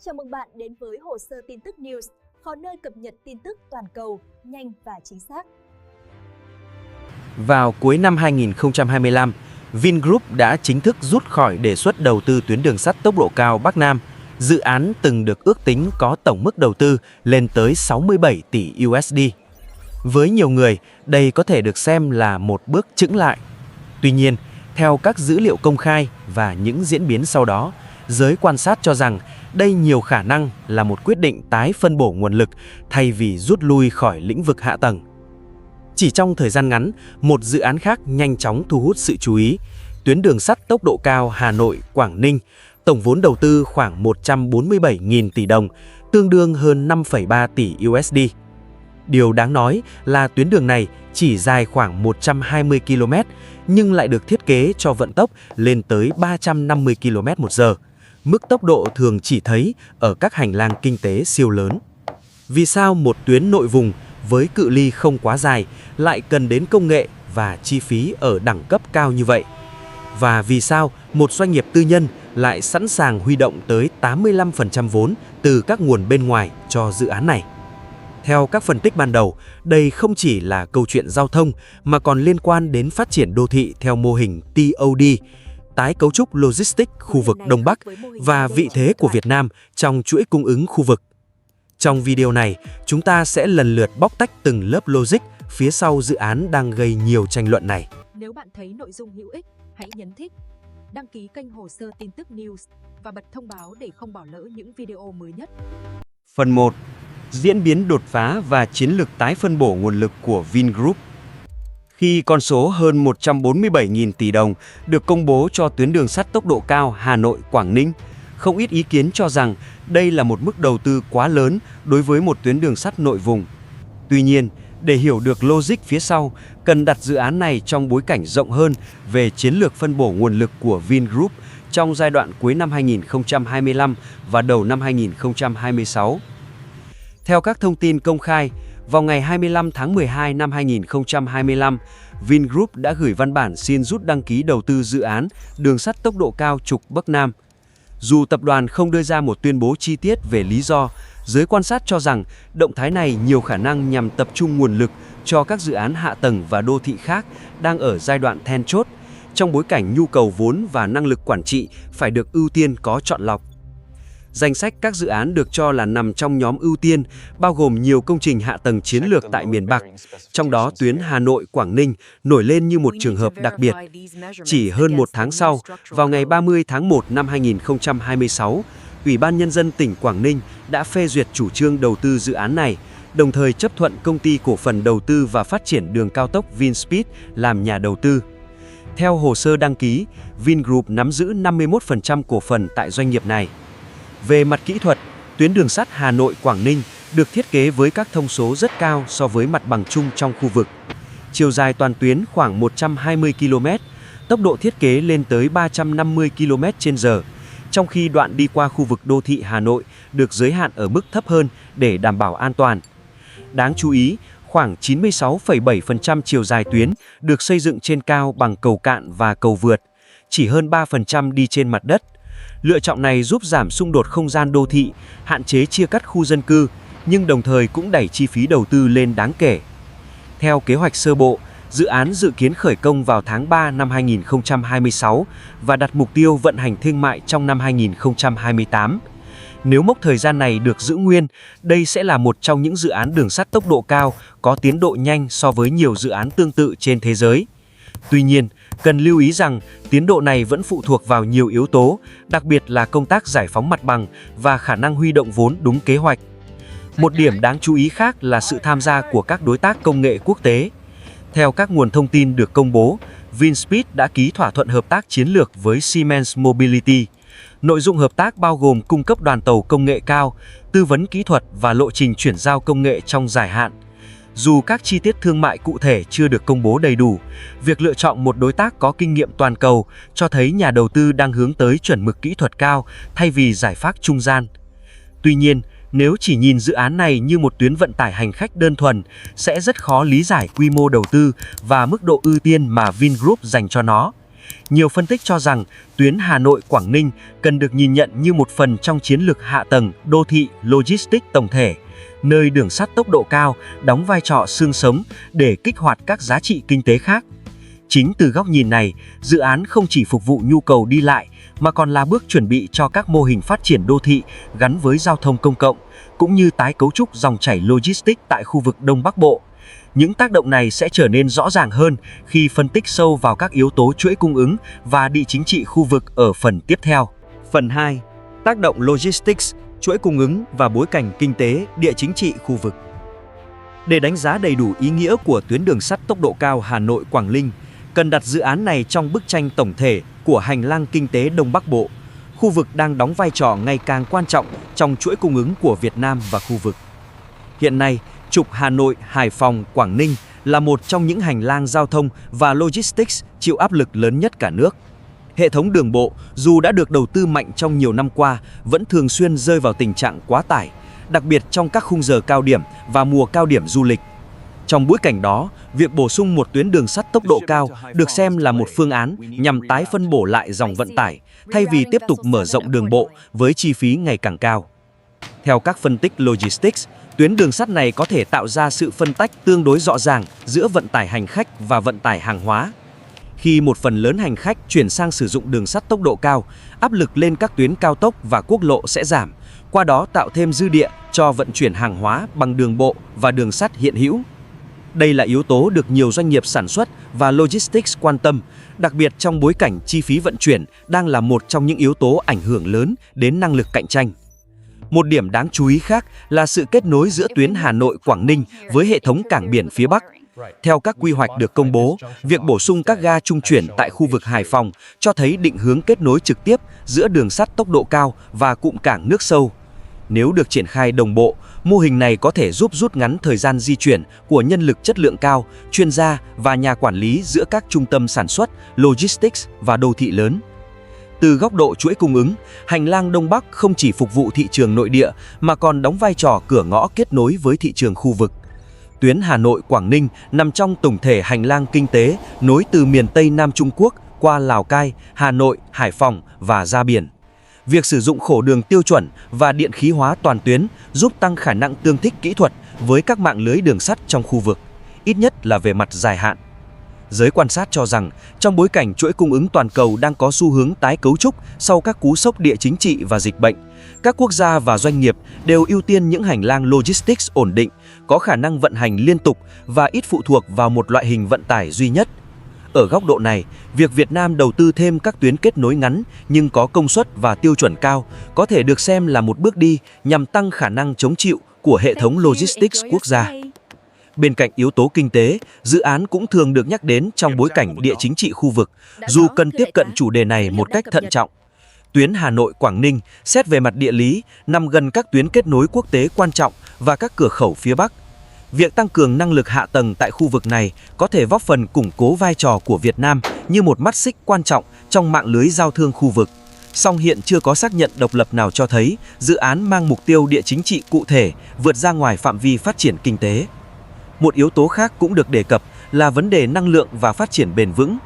Chào mừng bạn đến với hồ sơ tin tức News, kho nơi cập nhật tin tức toàn cầu, nhanh và chính xác. Vào cuối năm 2025, Vingroup đã chính thức rút khỏi đề xuất đầu tư tuyến đường sắt tốc độ cao Bắc Nam. Dự án từng được ước tính có tổng mức đầu tư lên tới 67 tỷ USD. Với nhiều người, đây có thể được xem là một bước chững lại. Tuy nhiên, theo các dữ liệu công khai và những diễn biến sau đó, giới quan sát cho rằng đây nhiều khả năng là một quyết định tái phân bổ nguồn lực thay vì rút lui khỏi lĩnh vực hạ tầng. Chỉ trong thời gian ngắn, một dự án khác nhanh chóng thu hút sự chú ý. Tuyến đường sắt tốc độ cao Hà Nội - Quảng Ninh, tổng vốn đầu tư khoảng 147.000 tỷ đồng, tương đương hơn 5,3 tỷ USD. Điều đáng nói là tuyến đường này chỉ dài khoảng 120 km nhưng lại được thiết kế cho vận tốc lên tới 350 km/h, mức tốc độ thường chỉ thấy ở các hành lang kinh tế siêu lớn. Vì sao một tuyến nội vùng với cự ly không quá dài lại cần đến công nghệ và chi phí ở đẳng cấp cao như vậy? Và vì sao một doanh nghiệp tư nhân lại sẵn sàng huy động tới 85% vốn từ các nguồn bên ngoài cho dự án này? Theo các phân tích ban đầu, đây không chỉ là câu chuyện giao thông mà còn liên quan đến phát triển đô thị theo mô hình TOD, tái cấu trúc logistics khu vực Đông Bắc và vị thế của Việt Nam trong chuỗi cung ứng khu vực. Trong video này, chúng ta sẽ lần lượt bóc tách từng lớp logic phía sau dự án đang gây nhiều tranh luận này. Nếu bạn thấy nội dung hữu ích, hãy nhấn thích, đăng ký kênh hồ sơ tin tức News và bật thông báo để không bỏ lỡ những video mới nhất. Phần 1. Diễn biến đột phá và chiến lược tái phân bổ nguồn lực của Vingroup. Khi con số hơn 147.000 tỷ đồng được công bố cho tuyến đường sắt tốc độ cao Hà Nội - Quảng Ninh, không ít ý kiến cho rằng đây là một mức đầu tư quá lớn đối với một tuyến đường sắt nội vùng. Tuy nhiên, để hiểu được logic phía sau, cần đặt dự án này trong bối cảnh rộng hơn về chiến lược phân bổ nguồn lực của Vingroup trong giai đoạn cuối năm 2025 và đầu năm 2026. Theo các thông tin công khai, vào ngày 25 tháng 12 năm 2025, Vingroup đã gửi văn bản xin rút đăng ký đầu tư dự án đường sắt tốc độ cao trục Bắc Nam. Dù tập đoàn không đưa ra một tuyên bố chi tiết về lý do, giới quan sát cho rằng động thái này nhiều khả năng nhằm tập trung nguồn lực cho các dự án hạ tầng và đô thị khác đang ở giai đoạn then chốt, trong bối cảnh nhu cầu vốn và năng lực quản trị phải được ưu tiên có chọn lọc. Danh sách các dự án được cho là nằm trong nhóm ưu tiên, bao gồm nhiều công trình hạ tầng chiến lược tại miền Bắc, trong đó tuyến Hà Nội - Quảng Ninh nổi lên như một trường hợp đặc biệt. Chỉ hơn một tháng sau, vào ngày 30 tháng 1 năm 2026, Ủy ban Nhân dân tỉnh Quảng Ninh đã phê duyệt chủ trương đầu tư dự án này, đồng thời chấp thuận Công ty Cổ phần Đầu tư và Phát triển Đường cao tốc Vinspeed làm nhà đầu tư. Theo hồ sơ đăng ký, Vingroup nắm giữ 51% cổ phần tại doanh nghiệp này. Về mặt kỹ thuật, tuyến đường sắt Hà Nội - Quảng Ninh được thiết kế với các thông số rất cao so với mặt bằng chung trong khu vực. Chiều dài toàn tuyến khoảng 120 km, tốc độ thiết kế lên tới 350 km/h, trong khi đoạn đi qua khu vực đô thị Hà Nội được giới hạn ở mức thấp hơn để đảm bảo an toàn. Đáng chú ý, khoảng 96,7% chiều dài tuyến được xây dựng trên cao bằng cầu cạn và cầu vượt, chỉ hơn 3% đi trên mặt đất. Lựa chọn này giúp giảm xung đột không gian đô thị, hạn chế chia cắt khu dân cư, nhưng đồng thời cũng đẩy chi phí đầu tư lên đáng kể. Theo kế hoạch sơ bộ, dự án dự kiến khởi công vào tháng 3 năm 2026 và đặt mục tiêu vận hành thương mại trong năm 2028. Nếu mốc thời gian này được giữ nguyên, đây sẽ là một trong những dự án đường sắt tốc độ cao có tiến độ nhanh so với nhiều dự án tương tự trên thế giới. Tuy nhiên, cần lưu ý rằng tiến độ này vẫn phụ thuộc vào nhiều yếu tố, đặc biệt là công tác giải phóng mặt bằng và khả năng huy động vốn đúng kế hoạch. Một điểm đáng chú ý khác là sự tham gia của các đối tác công nghệ quốc tế. Theo các nguồn thông tin được công bố, Vinspeed đã ký thỏa thuận hợp tác chiến lược với Siemens Mobility. Nội dung hợp tác bao gồm cung cấp đoàn tàu công nghệ cao, tư vấn kỹ thuật và lộ trình chuyển giao công nghệ trong dài hạn. Dù các chi tiết thương mại cụ thể chưa được công bố đầy đủ, việc lựa chọn một đối tác có kinh nghiệm toàn cầu cho thấy nhà đầu tư đang hướng tới chuẩn mực kỹ thuật cao thay vì giải pháp trung gian. Tuy nhiên, nếu chỉ nhìn dự án này như một tuyến vận tải hành khách đơn thuần, sẽ rất khó lý giải quy mô đầu tư và mức độ ưu tiên mà Vingroup dành cho nó. Nhiều phân tích cho rằng tuyến Hà Nội - Quảng Ninh cần được nhìn nhận như một phần trong chiến lược hạ tầng đô thị logistics tổng thể, nơi đường sắt tốc độ cao đóng vai trò xương sống để kích hoạt các giá trị kinh tế khác. Chính từ góc nhìn này, dự án không chỉ phục vụ nhu cầu đi lại mà còn là bước chuẩn bị cho các mô hình phát triển đô thị gắn với giao thông công cộng, cũng như tái cấu trúc dòng chảy logistics tại khu vực Đông Bắc Bộ. Những tác động này sẽ trở nên rõ ràng hơn khi phân tích sâu vào các yếu tố chuỗi cung ứng và địa chính trị khu vực ở phần tiếp theo. Phần 2. Tác động logistics, chuỗi cung ứng và bối cảnh kinh tế, địa chính trị khu vực. Để đánh giá đầy đủ ý nghĩa của tuyến đường sắt tốc độ cao Hà Nội - Quảng Ninh, cần đặt dự án này trong bức tranh tổng thể của hành lang kinh tế Đông Bắc Bộ, khu vực đang đóng vai trò ngày càng quan trọng trong chuỗi cung ứng của Việt Nam và khu vực. Hiện nay, trục Hà Nội, Hải Phòng, Quảng Ninh là một trong những hành lang giao thông và logistics chịu áp lực lớn nhất cả nước. Hệ thống đường bộ, dù đã được đầu tư mạnh trong nhiều năm qua, vẫn thường xuyên rơi vào tình trạng quá tải, đặc biệt trong các khung giờ cao điểm và mùa cao điểm du lịch. Trong bối cảnh đó, việc bổ sung một tuyến đường sắt tốc độ cao được xem là một phương án nhằm tái phân bổ lại dòng vận tải, thay vì tiếp tục mở rộng đường bộ với chi phí ngày càng cao. Theo các phân tích logistics, tuyến đường sắt này có thể tạo ra sự phân tách tương đối rõ ràng giữa vận tải hành khách và vận tải hàng hóa. Khi một phần lớn hành khách chuyển sang sử dụng đường sắt tốc độ cao, áp lực lên các tuyến cao tốc và quốc lộ sẽ giảm, qua đó tạo thêm dư địa cho vận chuyển hàng hóa bằng đường bộ và đường sắt hiện hữu. Đây là yếu tố được nhiều doanh nghiệp sản xuất và logistics quan tâm, đặc biệt trong bối cảnh chi phí vận chuyển đang là một trong những yếu tố ảnh hưởng lớn đến năng lực cạnh tranh. Một điểm đáng chú ý khác là sự kết nối giữa tuyến Hà Nội - Quảng Ninh với hệ thống cảng biển phía Bắc. Theo các quy hoạch được công bố, việc bổ sung các ga trung chuyển tại khu vực Hải Phòng cho thấy định hướng kết nối trực tiếp giữa đường sắt tốc độ cao và cụm cảng nước sâu. Nếu được triển khai đồng bộ, mô hình này có thể giúp rút ngắn thời gian di chuyển của nhân lực chất lượng cao, chuyên gia và nhà quản lý giữa các trung tâm sản xuất, logistics và đô thị lớn. Từ góc độ chuỗi cung ứng, hành lang Đông Bắc không chỉ phục vụ thị trường nội địa mà còn đóng vai trò cửa ngõ kết nối với thị trường khu vực. Tuyến Hà Nội - Quảng Ninh nằm trong tổng thể hành lang kinh tế nối từ miền Tây Nam Trung Quốc qua Lào Cai, Hà Nội, Hải Phòng và ra biển. Việc sử dụng khổ đường tiêu chuẩn và điện khí hóa toàn tuyến giúp tăng khả năng tương thích kỹ thuật với các mạng lưới đường sắt trong khu vực, ít nhất là về mặt dài hạn. Giới quan sát cho rằng, trong bối cảnh chuỗi cung ứng toàn cầu đang có xu hướng tái cấu trúc sau các cú sốc địa chính trị và dịch bệnh, các quốc gia và doanh nghiệp đều ưu tiên những hành lang logistics ổn định, có khả năng vận hành liên tục và ít phụ thuộc vào một loại hình vận tải duy nhất. Ở góc độ này, việc Việt Nam đầu tư thêm các tuyến kết nối ngắn nhưng có công suất và tiêu chuẩn cao có thể được xem là một bước đi nhằm tăng khả năng chống chịu của hệ thống logistics quốc gia. Bên cạnh yếu tố kinh tế, dự án cũng thường được nhắc đến trong bối cảnh địa chính trị khu vực, dù cần tiếp cận chủ đề này một cách thận trọng. Tuyến Hà Nội - Quảng Ninh, xét về mặt địa lý, nằm gần các tuyến kết nối quốc tế quan trọng và các cửa khẩu phía Bắc. Việc tăng cường năng lực hạ tầng tại khu vực này có thể góp phần củng cố vai trò của Việt Nam như một mắt xích quan trọng trong mạng lưới giao thương khu vực. Song hiện chưa có xác nhận độc lập nào cho thấy dự án mang mục tiêu địa chính trị cụ thể vượt ra ngoài phạm vi phát triển kinh tế. Một yếu tố khác cũng được đề cập là vấn đề năng lượng và phát triển bền vững.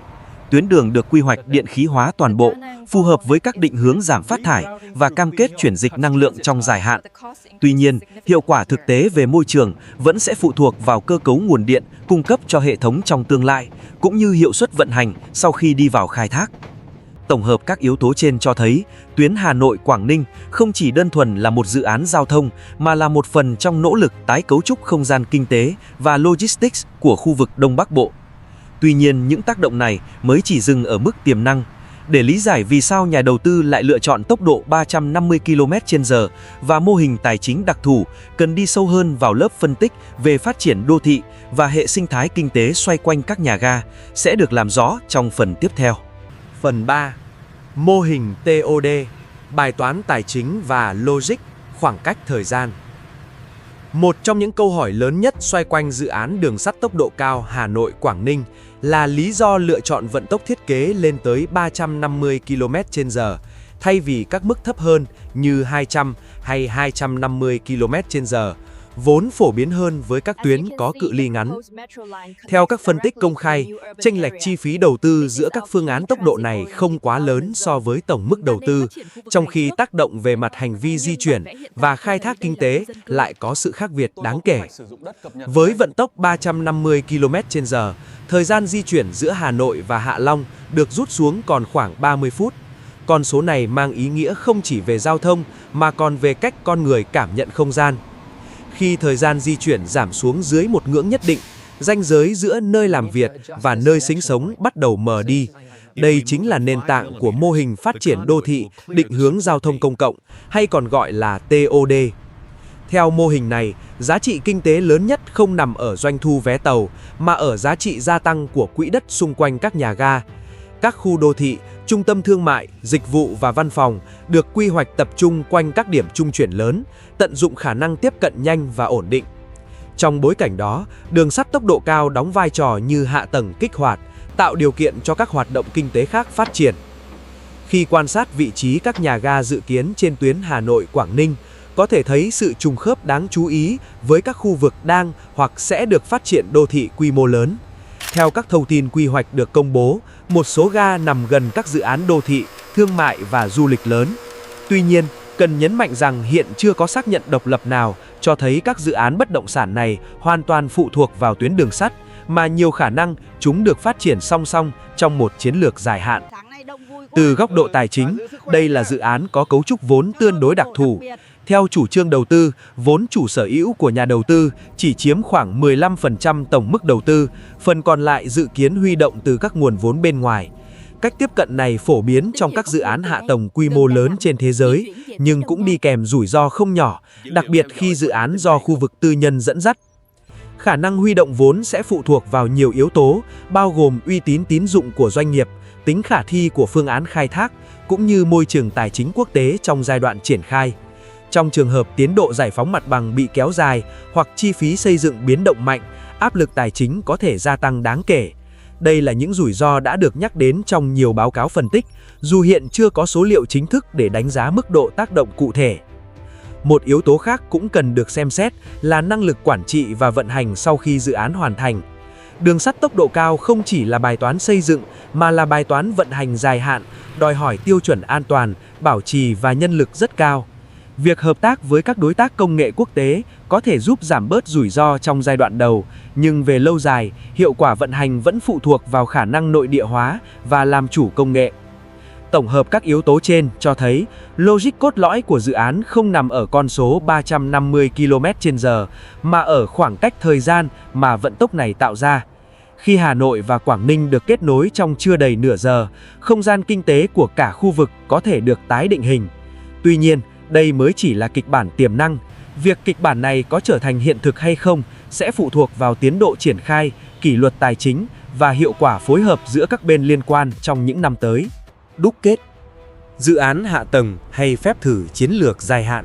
Tuyến đường được quy hoạch điện khí hóa toàn bộ, phù hợp với các định hướng giảm phát thải và cam kết chuyển dịch năng lượng trong dài hạn. Tuy nhiên, hiệu quả thực tế về môi trường vẫn sẽ phụ thuộc vào cơ cấu nguồn điện cung cấp cho hệ thống trong tương lai, cũng như hiệu suất vận hành sau khi đi vào khai thác. Tổng hợp các yếu tố trên cho thấy, tuyến Hà Nội - Quảng Ninh không chỉ đơn thuần là một dự án giao thông mà là một phần trong nỗ lực tái cấu trúc không gian kinh tế và logistics của khu vực Đông Bắc Bộ. Tuy nhiên, những tác động này mới chỉ dừng ở mức tiềm năng. Để lý giải vì sao nhà đầu tư lại lựa chọn tốc độ 350 km/h và mô hình tài chính đặc thù, cần đi sâu hơn vào lớp phân tích về phát triển đô thị và hệ sinh thái kinh tế xoay quanh các nhà ga, sẽ được làm rõ trong phần tiếp theo. Phần 3. Mô hình TOD, bài toán tài chính và logic, khoảng cách thời gian. Một trong những câu hỏi lớn nhất xoay quanh dự án đường sắt tốc độ cao Hà Nội - Quảng Ninh là lý do lựa chọn vận tốc thiết kế lên tới 350 km/h thay vì các mức thấp hơn như 200 hay 250 km/h, vốn phổ biến hơn với các tuyến có cự ly ngắn. Theo các phân tích công khai, chênh lệch chi phí đầu tư giữa các phương án tốc độ này không quá lớn so với tổng mức đầu tư, trong khi tác động về mặt hành vi di chuyển và khai thác kinh tế lại có sự khác biệt đáng kể. Với vận tốc 350 km/h, thời gian di chuyển giữa Hà Nội và Hạ Long được rút xuống còn khoảng 30 phút. Con số này mang ý nghĩa không chỉ về giao thông mà còn về cách con người cảm nhận không gian. Khi thời gian di chuyển giảm xuống dưới một ngưỡng nhất định, ranh giới giữa nơi làm việc và nơi sinh sống bắt đầu mờ đi. Đây chính là nền tảng của mô hình phát triển đô thị định hướng giao thông công cộng, hay còn gọi là TOD. Theo mô hình này, giá trị kinh tế lớn nhất không nằm ở doanh thu vé tàu, mà ở giá trị gia tăng của quỹ đất xung quanh các nhà ga. Các khu đô thị, trung tâm thương mại, dịch vụ và văn phòng được quy hoạch tập trung quanh các điểm trung chuyển lớn, tận dụng khả năng tiếp cận nhanh và ổn định. Trong bối cảnh đó, đường sắt tốc độ cao đóng vai trò như hạ tầng kích hoạt, tạo điều kiện cho các hoạt động kinh tế khác phát triển. Khi quan sát vị trí các nhà ga dự kiến trên tuyến Hà Nội - Quảng Ninh, có thể thấy sự trùng khớp đáng chú ý với các khu vực đang hoặc sẽ được phát triển đô thị quy mô lớn. Theo các thông tin quy hoạch được công bố, một số ga nằm gần các dự án đô thị, thương mại và du lịch lớn. Tuy nhiên, cần nhấn mạnh rằng hiện chưa có xác nhận độc lập nào cho thấy các dự án bất động sản này hoàn toàn phụ thuộc vào tuyến đường sắt, mà nhiều khả năng chúng được phát triển song song trong một chiến lược dài hạn. Từ góc độ tài chính, đây là dự án có cấu trúc vốn tương đối đặc thù. Theo chủ trương đầu tư, vốn chủ sở hữu của nhà đầu tư chỉ chiếm khoảng 15% tổng mức đầu tư, phần còn lại dự kiến huy động từ các nguồn vốn bên ngoài. Cách tiếp cận này phổ biến trong các dự án hạ tầng quy mô lớn trên thế giới, nhưng cũng đi kèm rủi ro không nhỏ, đặc biệt khi dự án do khu vực tư nhân dẫn dắt. Khả năng huy động vốn sẽ phụ thuộc vào nhiều yếu tố, bao gồm uy tín tín dụng của doanh nghiệp, tính khả thi của phương án khai thác, cũng như môi trường tài chính quốc tế trong giai đoạn triển khai. Trong trường hợp tiến độ giải phóng mặt bằng bị kéo dài hoặc chi phí xây dựng biến động mạnh, áp lực tài chính có thể gia tăng đáng kể. Đây là những rủi ro đã được nhắc đến trong nhiều báo cáo phân tích, dù hiện chưa có số liệu chính thức để đánh giá mức độ tác động cụ thể. Một yếu tố khác cũng cần được xem xét là năng lực quản trị và vận hành sau khi dự án hoàn thành. Đường sắt tốc độ cao không chỉ là bài toán xây dựng mà là bài toán vận hành dài hạn, đòi hỏi tiêu chuẩn an toàn, bảo trì và nhân lực rất cao. Việc hợp tác với các đối tác công nghệ quốc tế có thể giúp giảm bớt rủi ro trong giai đoạn đầu, nhưng về lâu dài, hiệu quả vận hành vẫn phụ thuộc vào khả năng nội địa hóa và làm chủ công nghệ. Tổng hợp các yếu tố trên cho thấy, logic cốt lõi của dự án không nằm ở con số 350 km/h, mà ở khoảng cách thời gian mà vận tốc này tạo ra. Khi Hà Nội và Quảng Ninh được kết nối trong chưa đầy nửa giờ, không gian kinh tế của cả khu vực có thể được tái định hình. Tuy nhiên, đây mới chỉ là kịch bản tiềm năng. Việc kịch bản này có trở thành hiện thực hay không sẽ phụ thuộc vào tiến độ triển khai, kỷ luật tài chính và hiệu quả phối hợp giữa các bên liên quan trong những năm tới. Đúc kết: dự án hạ tầng hay phép thử chiến lược dài hạn?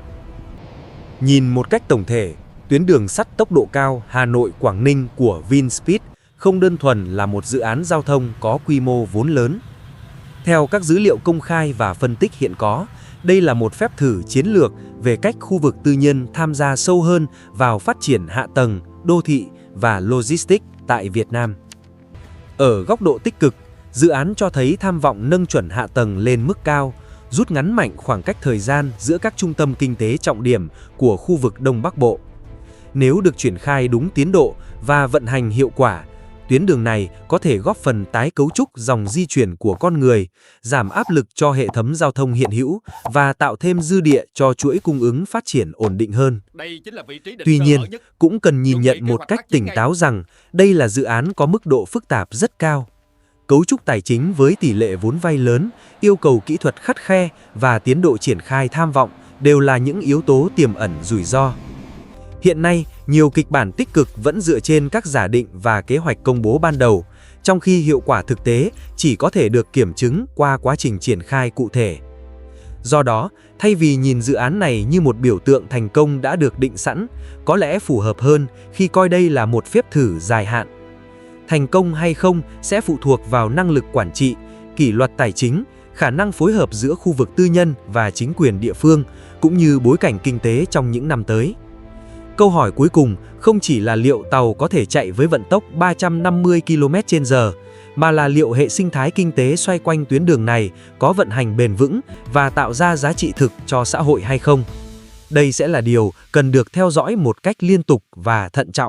Nhìn một cách tổng thể, tuyến đường sắt tốc độ cao Hà Nội - Quảng Ninh của Vinspeed không đơn thuần là một dự án giao thông có quy mô vốn lớn. Theo các dữ liệu công khai và phân tích hiện có, đây là một phép thử chiến lược về cách khu vực tư nhân tham gia sâu hơn vào phát triển hạ tầng, đô thị và logistics tại Việt Nam. Ở góc độ tích cực, dự án cho thấy tham vọng nâng chuẩn hạ tầng lên mức cao, rút ngắn mạnh khoảng cách thời gian giữa các trung tâm kinh tế trọng điểm của khu vực Đông Bắc Bộ. Nếu được triển khai đúng tiến độ và vận hành hiệu quả, tuyến đường này có thể góp phần tái cấu trúc dòng di chuyển của con người, giảm áp lực cho hệ thống giao thông hiện hữu và tạo thêm dư địa cho chuỗi cung ứng phát triển ổn định hơn. Tuy nhiên, cũng cần nhìn nhận một cách tỉnh táo rằng đây là dự án có mức độ phức tạp rất cao. Cấu trúc tài chính với tỷ lệ vốn vay lớn, yêu cầu kỹ thuật khắt khe và tiến độ triển khai tham vọng đều là những yếu tố tiềm ẩn rủi ro. Hiện nay, nhiều kịch bản tích cực vẫn dựa trên các giả định và kế hoạch công bố ban đầu, trong khi hiệu quả thực tế chỉ có thể được kiểm chứng qua quá trình triển khai cụ thể. Do đó, thay vì nhìn dự án này như một biểu tượng thành công đã được định sẵn, có lẽ phù hợp hơn khi coi đây là một phép thử dài hạn. Thành công hay không sẽ phụ thuộc vào năng lực quản trị, kỷ luật tài chính, khả năng phối hợp giữa khu vực tư nhân và chính quyền địa phương, cũng như bối cảnh kinh tế trong những năm tới. Câu hỏi cuối cùng không chỉ là liệu tàu có thể chạy với vận tốc 350 km/h, mà là liệu hệ sinh thái kinh tế xoay quanh tuyến đường này có vận hành bền vững và tạo ra giá trị thực cho xã hội hay không. Đây sẽ là điều cần được theo dõi một cách liên tục và thận trọng.